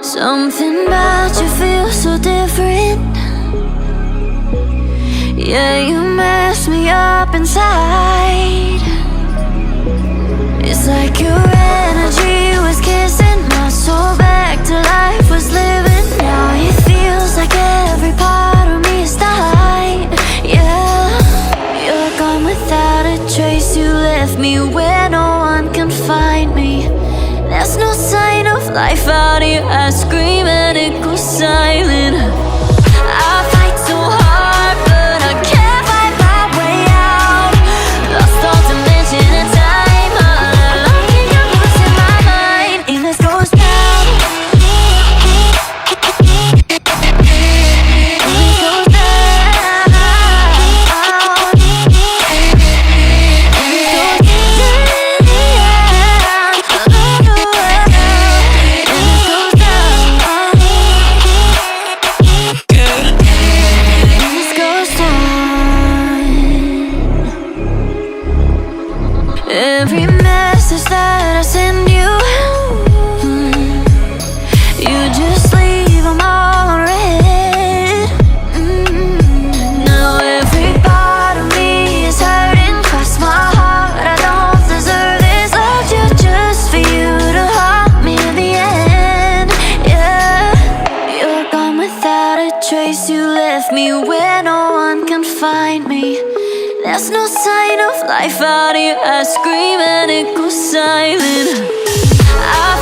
Something about you feels so different. Yeah, you mess me up inside. It's like your energy was kissing my soul back to life, was living. Now it feels like every part of me is dying. Yeah, you're gone without a trace. You left me where no one can find me. There's no sign of life out here. I scream and it goes silent. I fight so hard, but I can't find my way out. Lost all dimension and time. All alone, you're losing my mind. And this goes down. Every message that I send you, you just leave them all on red. Now every part of me is hurting. Cross my heart, I don't deserve this. Loved you just for you to haunt me in the end. Yeah, you're gone without a trace. You left me where no one can find me. There's no sign of life out here. I scream and it goes silent. I